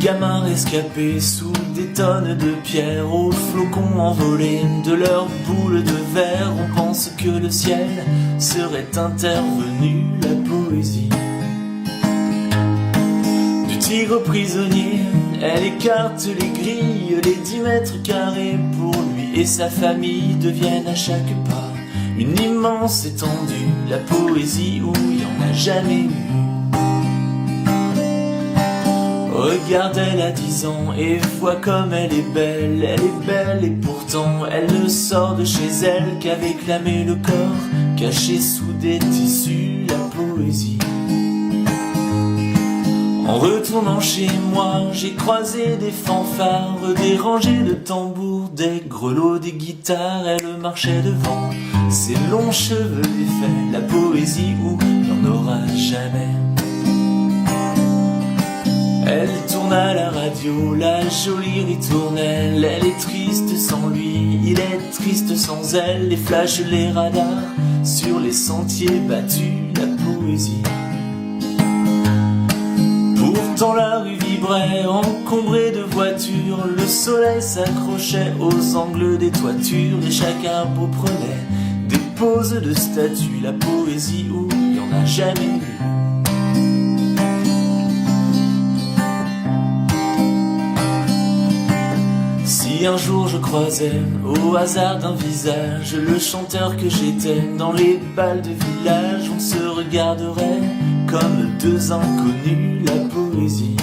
Gamins rescapés sous des tonnes de pierres, aux flocons envolés de leurs boules de verre. On pense que le ciel serait intervenu, la poésie. Du tigre prisonnier, elle écarte les grilles, les 10 mètres carrés pour lui et sa famille deviennent à chaque pas une immense étendue, la poésie où il n'y en a jamais eu. Regarde, elle a 10 ans et vois comme elle est belle et pourtant elle ne sort de chez elle qu'avec l'âme et le corps cachés sous des tissus, la poésie. En retournant chez moi, j'ai croisé des fanfares, des rangées de tambours, des grelots, des guitares. Elle marchait devant, ses longs cheveux défaits, la poésie où il n'y en aura jamais. Elle tourne à la radio, la jolie ritournelle. Elle est triste sans lui, il est triste sans elle. Les flashs, les radars, sur les sentiers battus, la poésie. Pourtant la rue vibrait, encombrée de voitures. Le soleil s'accrochait aux angles des toitures et chaque arbre prenait des poses de statues, la poésie où il n'y en a jamais eu. Si un jour je croisais au hasard d'un visage le chanteur que j'étais dans les bals de village, on se regarderait comme deux inconnus, la poésie.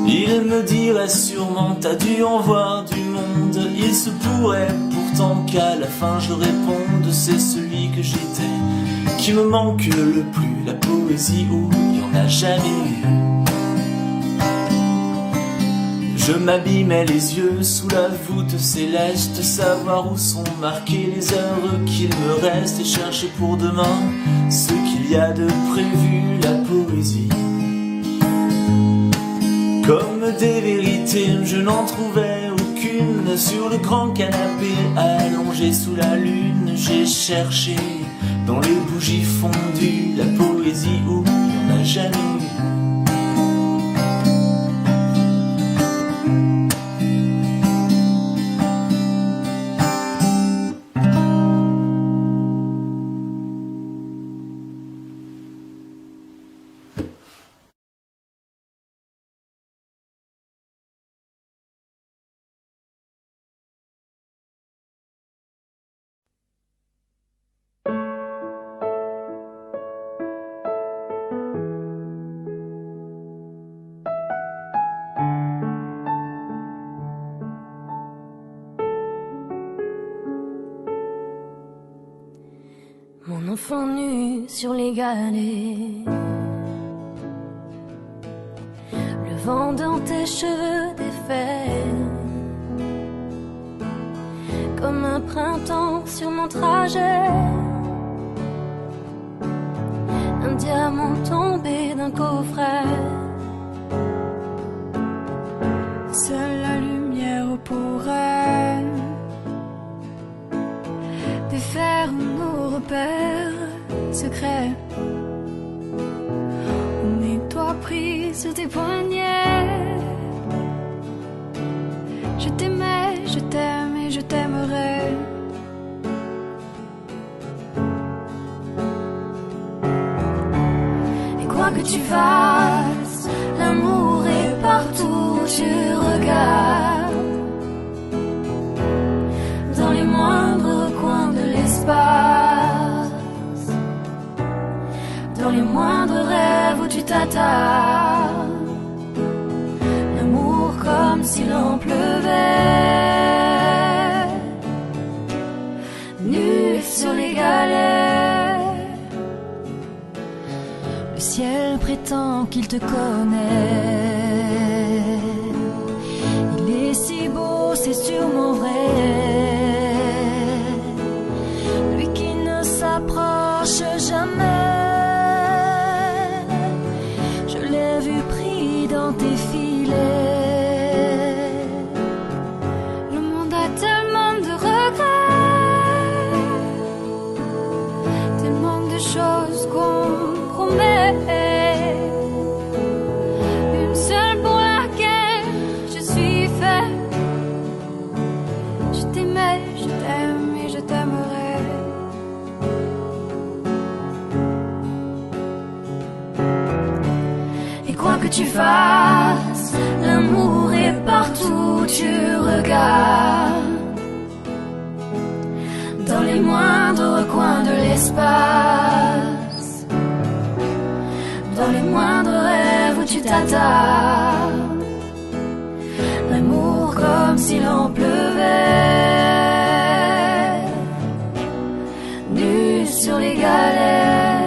Il me dirait sûrement t'as dû en voir du monde. Il se pourrait pourtant qu'à la fin je réponde c'est celui que j'étais qui me manque le plus, la poésie où il n'y en a jamais eu. Je m'abîmais les yeux sous la voûte céleste, savoir où sont marquées les heures qu'il me reste et chercher pour demain ce qu'il y a de prévu, la poésie. Comme des vérités, je n'en trouvais aucune sur le grand canapé allongé sous la lune. J'ai cherché dans les bougies fondues la poésie où il n'y en a jamais eu. Mon enfant nu sur les galets, le vent dans tes cheveux défaits, comme un printemps sur mon trajet, un diamant tombé d'un coffret. Seule la lumière pourrait défaire nos repères secrets. Mets-toi pris sur tes poignets. Je t'aimais, je t'aime et je t'aimerai. Et quoi que tu fasses, l'amour est partout où tu regardes. Dans les moindres coins de l'espace, dans les moindres rêves où tu t'attardes. L'amour comme s'il en pleuvait. prétend qu'il te connaît. Il est si beau, c'est sûrement vrai. Lui qui ne s'approche jamais. Je l'ai vu pris dans tes filets. Le monde a tellement de regrets, tellement de choses qu'on promet. Une seule pour laquelle je suis fait. Je t'aimais, je t'aime et je t'aimerai. Et quoi que tu fasses, l'amour est partout où tu regardes. Dans les moindres recoins de l'espace, dans les moindres rêves où tu t'attardes. L'amour comme s'il en pleuvait, nu sur les galets.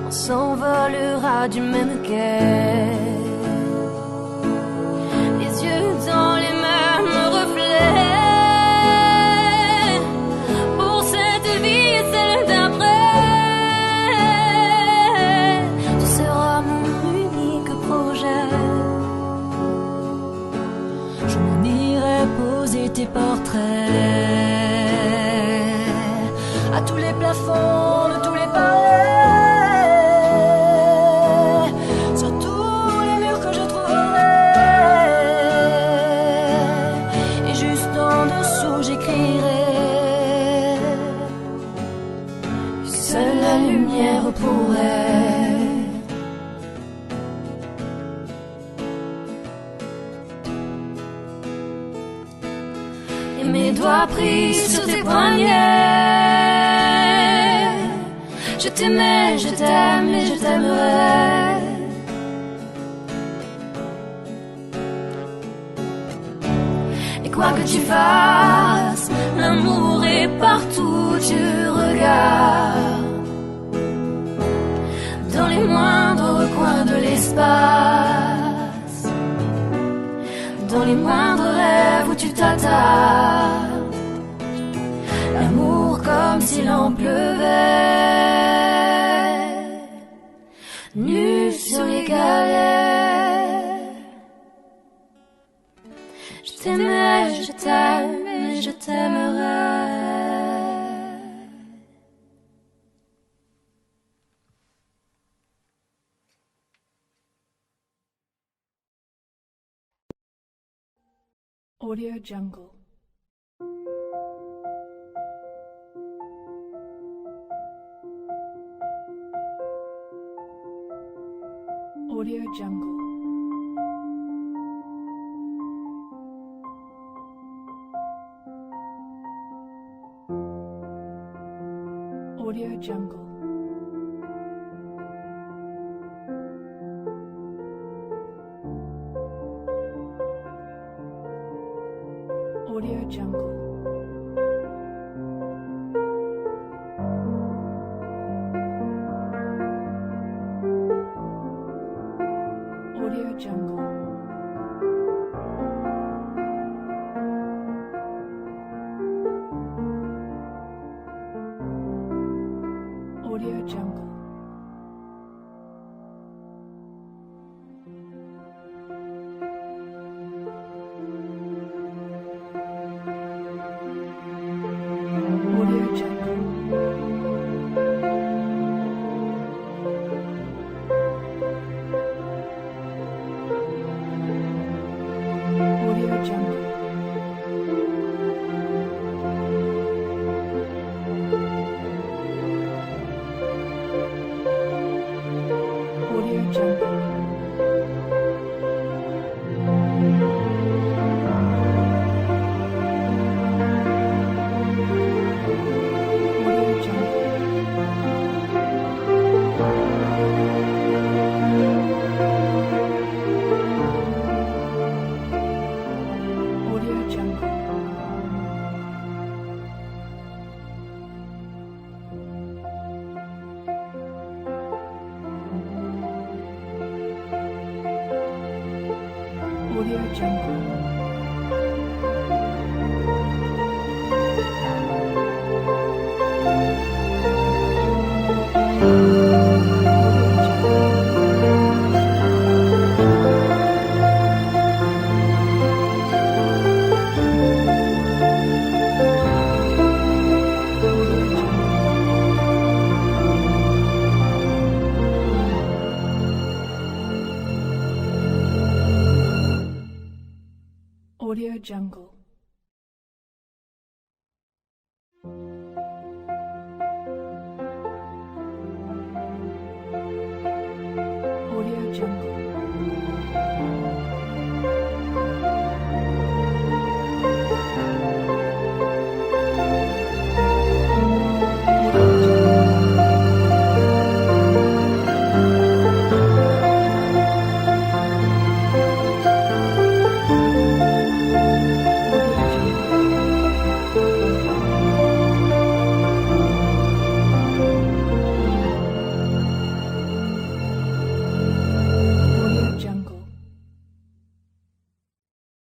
On s'envolera du même quai, les yeux dans les mêmes reflets. Pour cette vie et celle d'après, tu seras mon unique projet. Je m'en irai poser tes portraits à tous les plafonds de tous les palais, sur tous les murs que je trouverai. Et juste en dessous j'écrirai: seule la lumière pourrait. Et mes doigts pris sur tes poignets, je t'aimais, je t'aime et je t'aimerai. Et quoi que tu fasses, l'amour est partout où tu regardes. Dans les moindres recoins de l'espace, dans les moindres rêves où tu t'attardes. L'amour comme s'il en pleuvait, nu sur les galets. Je t'aimais, je t'aime et je t'aimerai. Audio Jungle. Audio Jungle. Audio Jungle. Audio Jungle. Audio Jungle. Audio Jungle. Audio Audio Jungle. Audio Jungle.